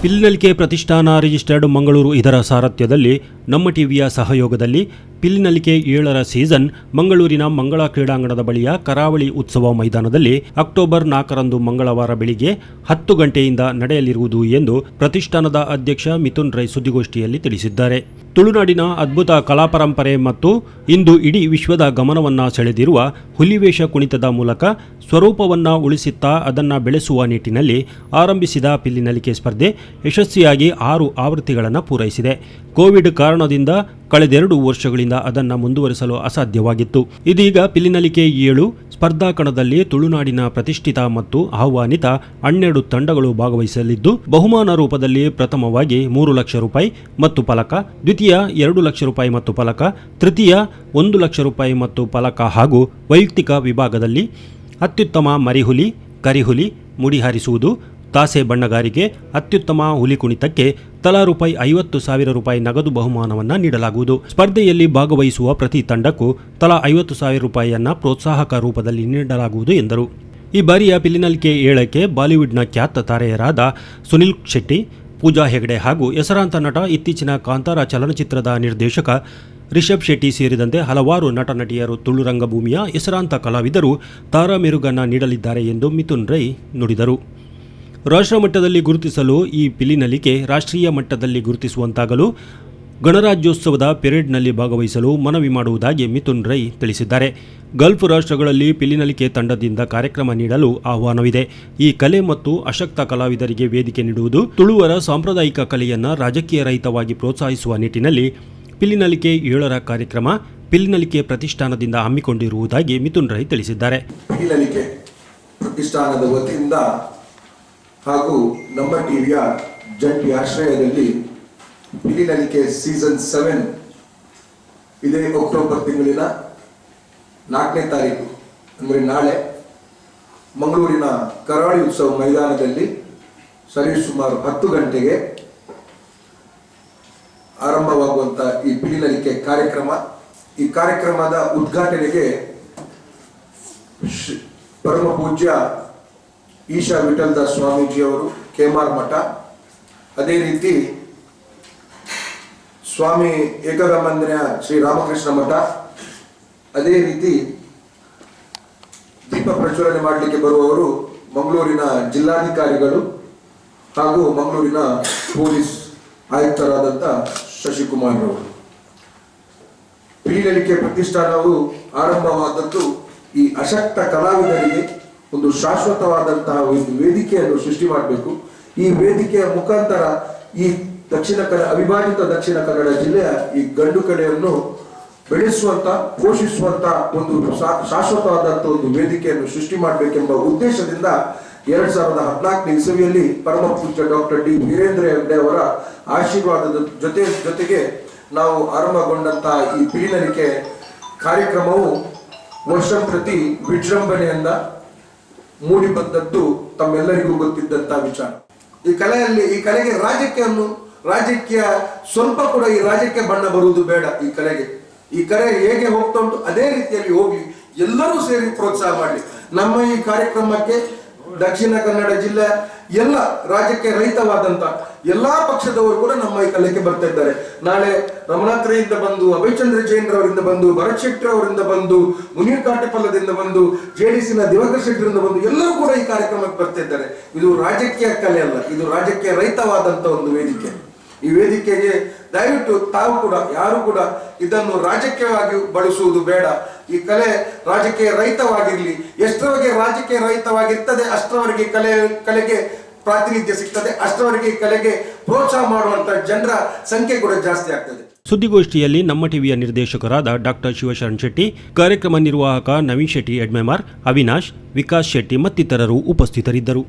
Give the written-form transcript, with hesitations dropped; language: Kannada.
ಪಿಲಿನಲಿಕೆ ಪ್ರತಿಷ್ಠಾನ ರಿಜಿಸ್ಟರ್ಡ್ ಮಂಗಳೂರು ಇದರ ಸಾರಥ್ಯದಲ್ಲಿ ನಮ್ಮ ಟಿವಿಯ ಸಹಯೋಗದಲ್ಲಿ ಪಿಲಿನಲಿಕೆ 7ರ ಸೀಸನ್ ಮಂಗಳೂರಿನ ಮಂಗಳ ಕ್ರೀಡಾಂಗಣದ ಬಳಿಯ ಕರಾವಳಿ ಉತ್ಸವ ಮೈದಾನದಲ್ಲಿ ಅಕ್ಟೋಬರ್ 4ರಂದು ಮಂಗಳವಾರ ಬೆಳಿಗ್ಗೆ 10 ಗಂಟೆಯಿಂದ ನಡೆಯಲಿರುವುದು ಎಂದು ಪ್ರತಿಷ್ಠಾನದ ಅಧ್ಯಕ್ಷ ಮಿಥುನ್ ರೈ ಸುದ್ದಿಗೋಷ್ಠಿಯಲ್ಲಿ ತಿಳಿಸಿದ್ದಾರೆ. ತುಳುನಾಡಿನ ಅದ್ಭುತ ಕಲಾಪರಂಪರೆ ಮತ್ತು ಇಂದು ಇಡೀ ವಿಶ್ವದ ಗಮನವನ್ನು ಸೆಳೆದಿರುವ ಹುಲಿವೇಷ ಕುಣಿತದ ಮೂಲಕ ಸ್ವರೂಪವನ್ನು ಉಳಿಸುತ್ತಾ ಅದನ್ನು ಬೆಳೆಸುವ ನಿಟ್ಟಿನಲ್ಲಿ ಆರಂಭಿಸಿದ ಪಿಲಿನಲಿಕೆ ಸ್ಪರ್ಧೆ ಯಶಸ್ವಿಯಾಗಿ 6 ಆವೃತ್ತಿಗಳನ್ನು ಪೂರೈಸಿದೆ. ಕೋವಿಡ್ ಕಾರಣದಿಂದ ಕಳೆದೆರಡು ವರ್ಷಗಳಿಂದ ಅದನ್ನು ಮುಂದುವರಿಸಲು ಅಸಾಧ್ಯವಾಗಿತ್ತು. ಇದೀಗ ಪಿಲಿನಲಿಕೆ 7 ಸ್ಪರ್ಧಾ ಕಣದಲ್ಲಿ ತುಳುನಾಡಿನ ಪ್ರತಿಷ್ಠಿತ ಮತ್ತು ಆಹ್ವಾನಿತ 12 ತಂಡಗಳು ಭಾಗವಹಿಸಲಿದ್ದು, ಬಹುಮಾನ ರೂಪದಲ್ಲಿ ಪ್ರಥಮವಾಗಿ 3 ಲಕ್ಷ ರೂಪಾಯಿ ಮತ್ತು ಫಲಕ, ದ್ವಿತೀಯ 2 ಲಕ್ಷ ರೂಪಾಯಿ ಮತ್ತು ಫಲಕ, ತೃತೀಯ 1 ಲಕ್ಷ ರೂಪಾಯಿ ಮತ್ತು ಫಲಕ ಹಾಗೂ ವೈಯಕ್ತಿಕ ವಿಭಾಗದಲ್ಲಿ ಅತ್ಯುತ್ತಮ ಮರಿಹುಲಿ, ಕರಿಹುಲಿ, ಮುಡಿ ಹಾರಿಸುವುದು, ತಾಸೆ ಬಣ್ಣಗಾರಿಕೆ, ಅತ್ಯುತ್ತಮ ಹುಲಿ ಕುಣಿತಕ್ಕೆ ತಲಾ ರೂಪಾಯಿ 50,000 ರೂಪಾಯಿ ನಗದು ಬಹುಮಾನವನ್ನು ನೀಡಲಾಗುವುದು. ಸ್ಪರ್ಧೆಯಲ್ಲಿ ಭಾಗವಹಿಸುವ ಪ್ರತಿ ತಂಡಕ್ಕೂ ತಲಾ 50,000 ರೂಪಾಯಿಯನ್ನು ಪ್ರೋತ್ಸಾಹಕ ರೂಪದಲ್ಲಿ ನೀಡಲಾಗುವುದು ಎಂದರು. ಈ ಬಾರಿಯ ಪಿಲಿನಲಿಕೆ 7ಕ್ಕೆ ಬಾಲಿವುಡ್ನ ಖ್ಯಾತ ತಾರೆಯರಾದ ಸುನಿಲ್ ಶೆಟ್ಟಿ, ಪೂಜಾ ಹೆಗಡೆ ಹಾಗೂ ಹೆಸರಾಂತ ನಟ, ಇತ್ತೀಚಿನ ಕಾಂತಾರ ಚಲನಚಿತ್ರದ ನಿರ್ದೇಶಕ ರಿಷಬ್ ಶೆಟ್ಟಿ ಸೇರಿದಂತೆ ಹಲವಾರು ನಟ ನಟಿಯರು, ತುಳು ರಂಗಭೂಮಿಯ ಹೆಸರಾಂತ ಕಲಾವಿದರು ತಾರಾ ಮೆರುಗನ್ನು ನೀಡಲಿದ್ದಾರೆ ಎಂದು ಮಿಥುನ್ ರೈ ನುಡಿದರು. ರಾಷ್ಟ್ರ ಮಟ್ಟದಲ್ಲಿ ಗುರುತಿಸಲು ಈ ಪಿಲಿನಲಿಕೆ ರಾಷ್ಟ್ರೀಯ ಮಟ್ಟದಲ್ಲಿ ಗುರುತಿಸುವಂತಾಗಲು ಗಣರಾಜ್ಯೋತ್ಸವದ ಪೆರೇಡ್ನಲ್ಲಿ ಭಾಗವಹಿಸಲು ಮನವಿ ಮಾಡುವುದಾಗಿ ಮಿಥುನ್ ರೈ ತಿಳಿಸಿದ್ದಾರೆ. ಗಲ್ಫ್ ರಾಷ್ಟ್ರಗಳಲ್ಲಿ ಪಿಲಿನಲಿಕೆ ತಂಡದಿಂದ ಕಾರ್ಯಕ್ರಮ ನೀಡಲು ಆಹ್ವಾನವಿದೆ. ಈ ಕಲೆ ಮತ್ತು ಅಶಕ್ತ ಕಲಾವಿದರಿಗೆ ವೇದಿಕೆ ನೀಡುವುದು, ತುಳುವರ ಸಾಂಪ್ರದಾಯಿಕ ಕಲೆಯನ್ನು ರಾಜಕೀಯ ರಹಿತವಾಗಿ ಪ್ರೋತ್ಸಾಹಿಸುವ ನಿಟ್ಟಿನಲ್ಲಿ ಪಿಲಿನಲಿಕೆ 7ರ ಕಾರ್ಯಕ್ರಮ ಪಿಲಿನಲಿಕೆ ಪ್ರತಿಷ್ಠಾನದಿಂದ ಹಮ್ಮಿಕೊಂಡಿರುವುದಾಗಿ ಮಿಥುನ್ ರೈ ತಿಳಿಸಿದ್ದಾರೆ. ಪಿಲಿನಲಿಕೆ ಪ್ರತಿಷ್ಠಾನದ ವತಿಯಿಂದ ಹಾಗೂ ನಮ್ಮ ಟಿವಿಯ ಜಂಟಿ ಆಶ್ರಯದಲ್ಲಿ ಪಿಲಿನಲಿಕೆ ಸೀಸನ್ 7 ಇದೇ ಅಕ್ಟೋಬರ್ ತಿಂಗಳಿನ 4ನೇ ತಾರೀಕು ಅಂದರೆ ನಾಳೆ ಮಂಗಳೂರಿನ ಕರಾವಳಿ ಉತ್ಸವ ಮೈದಾನದಲ್ಲಿ ಸರಿಸುಮಾರು 10 ಗಂಟೆಗೆ ಆರಂಭವಾಗುವಂತ ಈ ಪಿಲಿನಲಿಕೆ ಕಾರ್ಯಕ್ರಮ. ಈ ಕಾರ್ಯಕ್ರಮದ ಉದ್ಘಾಟನೆಗೆ ಪರಮ ಪೂಜ್ಯ ಈಶಾ ವಿಠಲದಾಸ್ ಸ್ವಾಮೀಜಿಯವರು, ಕೇಮಾರ್ ಮಠ, ಅದೇ ರೀತಿ ಸ್ವಾಮಿ ಏಕಗಮಂದಿರ ಶ್ರೀ ರಾಮಕೃಷ್ಣ ಮಠ, ಅದೇ ರೀತಿ ದೀಪ ಪ್ರಜ್ವಲನೆ ಮಾಡಲಿಕ್ಕೆ ಬರುವವರು ಮಂಗಳೂರಿನ ಜಿಲ್ಲಾಧಿಕಾರಿಗಳು ಹಾಗೂ ಮಂಗಳೂರಿನ ಪೊಲೀಸ್ ಆಯುಕ್ತರಾದಂಥ ಶಶಿಕುಮಾರ್ ಅವರು. ಪಿಲಿನಲಿಕೆ ಪ್ರತಿಷ್ಠಾನವು ಆರಂಭವಾದದ್ದು ಈ ಅಶಕ್ತ ಕಲಾವಿದರಿಗೆ ಒಂದು ಶಾಶ್ವತವಾದಂತಹ ಒಂದು ವೇದಿಕೆಯನ್ನು ಸೃಷ್ಟಿ ಮಾಡಬೇಕು. ಈ ವೇದಿಕೆಯ ಮುಖಾಂತರ ಈ ಅವಿಭಾಜಿತ ದಕ್ಷಿಣ ಕನ್ನಡ ಜಿಲ್ಲೆಯ ಈ ಗಂಡು ಕಲೆಯನ್ನು ಬೆಳೆಸುವಂತ, ಪೋಷಿಸುವಂತ ಒಂದು ಶಾಶ್ವತವಾದಂತಹ ಒಂದು ವೇದಿಕೆಯನ್ನು ಸೃಷ್ಟಿ ಮಾಡಬೇಕೆಂಬ ಉದ್ದೇಶದಿಂದ 2014ನೇ ಇಸವಿಯಲ್ಲಿ ಪರಮ ಪೂಜ್ಯ ಡಾಕ್ಟರ್ ಡಿ ವೀರೇಂದ್ರ ಹೆಗ್ಗಡೆ ಅವರ ಆಶೀರ್ವಾದದ ಜೊತೆಗೆ ನಾವು ಆರಂಭಗೊಂಡಂತಹ ಈ ಪಿಲಿನಲಿಕೆ ಕಾರ್ಯಕ್ರಮವು ವರ್ಷಂಪ್ರತಿ ವಿಜೃಂಭಣೆಯಿಂದ ಮೂಡಿ ಬಂದದ್ದು ತಮ್ಮೆಲ್ಲರಿಗೂ ಗೊತ್ತಿದ್ದಂತಹ ವಿಚಾರ. ಈ ಕಲೆಗೆ ರಾಜಕೀಯ ಸ್ವಲ್ಪ ಕೂಡ ಈ ರಾಜಕೀಯ ಬಣ್ಣ ಬರುವುದು ಬೇಡ. ಈ ಕಲೆ ಹೇಗೆ ಹೋಗ್ತಾ ಉಂಟು ಅದೇ ರೀತಿಯಲ್ಲಿ ಹೋಗ್ಲಿ, ಎಲ್ಲರೂ ಸೇರಿ ಪ್ರೋತ್ಸಾಹ ಮಾಡಲಿ. ನಮ್ಮ ಈ ಕಾರ್ಯಕ್ರಮಕ್ಕೆ ದಕ್ಷಿಣ ಕನ್ನಡ ಜಿಲ್ಲೆ ಎಲ್ಲ ರಾಜ್ಯಕ್ಕೆ ರಹಿತವಾದಂತ ಎಲ್ಲಾ ಪಕ್ಷದವರು ಕೂಡ ನಮ್ಮ ಈ ಕಲೆಗೆ ಬರ್ತಾ ಇದ್ದಾರೆ. ನಾಳೆ ರಮನಾಥ್ರೆಯಿಂದ ಬಂದು, ಅಭಯಚಂದ್ರ ಜೈನ್ರವರಿಂದ ಬಂದು, ಭರತ್ ಶೆಟ್ಟಿ ಅವರಿಂದ ಬಂದು, ಮುನೀರ್ ಕಾಟೆಪಲ್ಲದಿಂದ ಬಂದು, ಜೆಡಿಎಸ್ನ ದಿವಾಕರ್ ಶೆಟ್ಟಿರಿಂದ ಬಂದು ಎಲ್ಲರೂ ಕೂಡ ಈ ಕಾರ್ಯಕ್ರಮಕ್ಕೆ ಬರ್ತಾ ಇದ್ದಾರೆ. ಇದು ರಾಜಕೀಯ ಕಲೆ ಅಲ್ಲ, ಇದು ರಾಜಕೀಯ ರಹಿತವಾದಂತ ಒಂದು ವೇದಿಕೆ. ಈ ವೇದಿಕೆಗೆ ದಯವಿಟ್ಟು ತಾವು ಕೂಡ ಯಾರು ಕೂಡ ಇದನ್ನು ರಾಜಕೀಯವಾಗಿ ಬಳಸುವುದು ಬೇಡ. ಈ ಕಲೆ ರಾಜಕೀಯ ರಹಿತವಾಗಿರ್ಲಿ. ಎಷ್ಟರವರೆಗೆ ರಾಜಕೀಯ ರಹಿತವಾಗಿರ್ತದೆ ಅಷ್ಟರವರೆಗೆ ಕಲೆಗೆ ಪ್ರಾತಿನಿಧ್ಯ ಸಿಗ್ತದೆ, ಅಷ್ಟರವರೆಗೆ ಈ ಕಲೆಗೆ ಪ್ರೋತ್ಸಾಹ ಮಾಡುವಂತ ಜನರ ಸಂಖ್ಯೆ ಕೂಡ ಜಾಸ್ತಿ ಆಗ್ತದೆ. ಸುದ್ದಿಗೋಷ್ಠಿಯಲ್ಲಿ ನಮ್ಮ ಟಿವಿಯ ನಿರ್ದೇಶಕರಾದ ಡಾಕ್ಟರ್ ಶಿವಶರಣ್ ಶೆಟ್ಟಿ, ಕಾರ್ಯಕ್ರಮ ನಿರ್ವಾಹಕ ನವೀನ್ ಶೆಟ್ಟಿ, ಎಡ್ಮೆಮಾರ್, ಅವಿನಾಶ್, ವಿಕಾಸ್ ಶೆಟ್ಟಿ ಮತ್ತಿತರರು ಉಪಸ್ಥಿತರಿದ್ದರು.